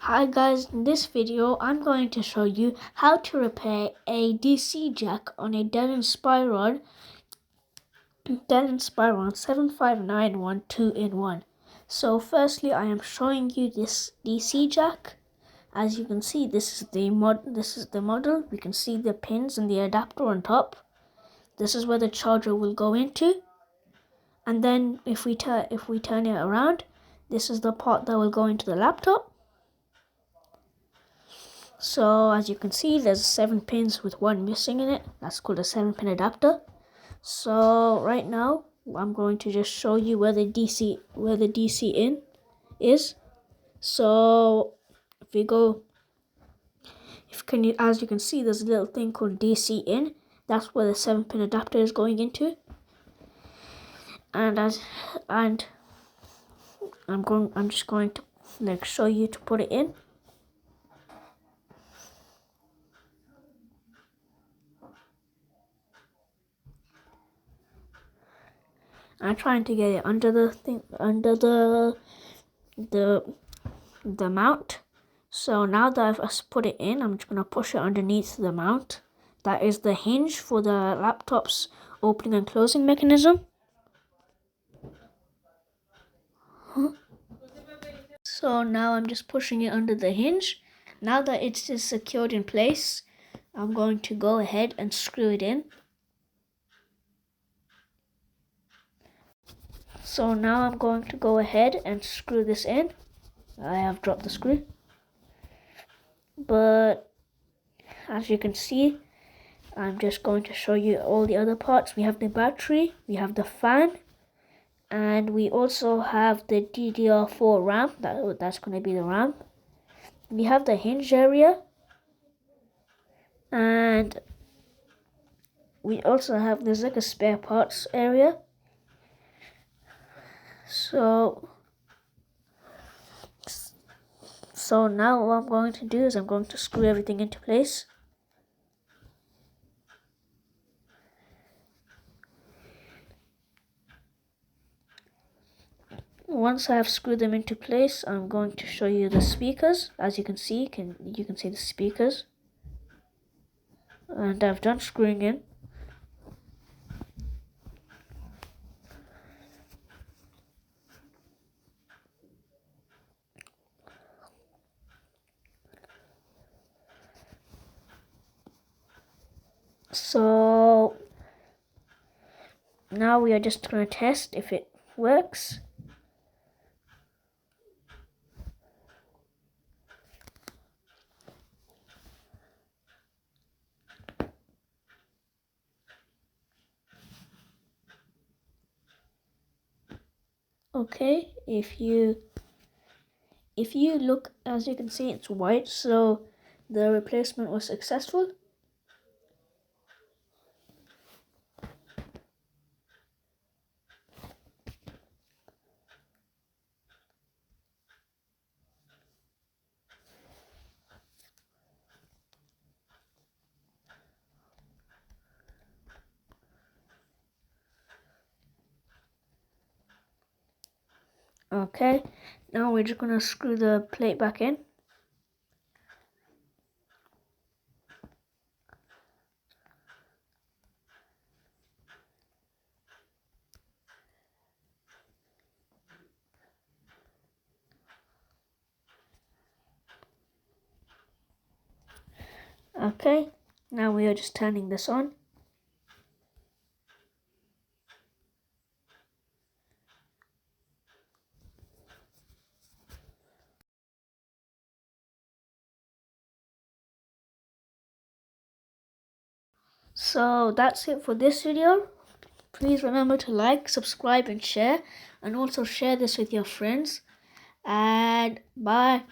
Hi guys, in this video I'm going to show you how to repair a DC jack on a Dell Inspiron 75912 2-in-1. So firstly I am showing you this DC jack. As you can see, this is the model. We can see the pins and the adapter on top. This is where the charger will go into. And then if we turn it around, this is the part that will go into the laptop. So as you can see, there's 7 pins with 1 missing in it. That's called a 7-pin adapter. So right now I'm going to just show you where the DC in is. So if we go, as you can see, there's a little thing called DC in. That's where the 7-pin adapter is going into. And I'm just going to show you to put it in. I'm trying to get it under the mount. So now that I've put it in, I'm just going to push it underneath the mount. That is the hinge for the laptop's opening and closing mechanism. So now I'm just pushing it under the hinge. Now that it's just secured in place, I'm going to go ahead and screw it in. So now I'm going to go ahead and screw this in. I have dropped the screw. But as you can see, I'm just going to show you all the other parts. We have the battery, we have the fan, and we also have the DDR4 RAM. That's going to be the RAM. We have the hinge area, and we also have, there's like a spare parts area. So now what I'm going to do is I'm going to screw everything into place. Once I have screwed them into place, I'm going to show you the speakers. As you can see, you can see the speakers. And I've done screwing in. So now we are just going to test if it works. Okay, if you look, as you can see, it's white, so the replacement was successful. Okay, now we're just going to screw the plate back in. Okay, now we are just turning this on. So that's it for this video. Please remember to like, subscribe and share, and also share this with your friends. And bye.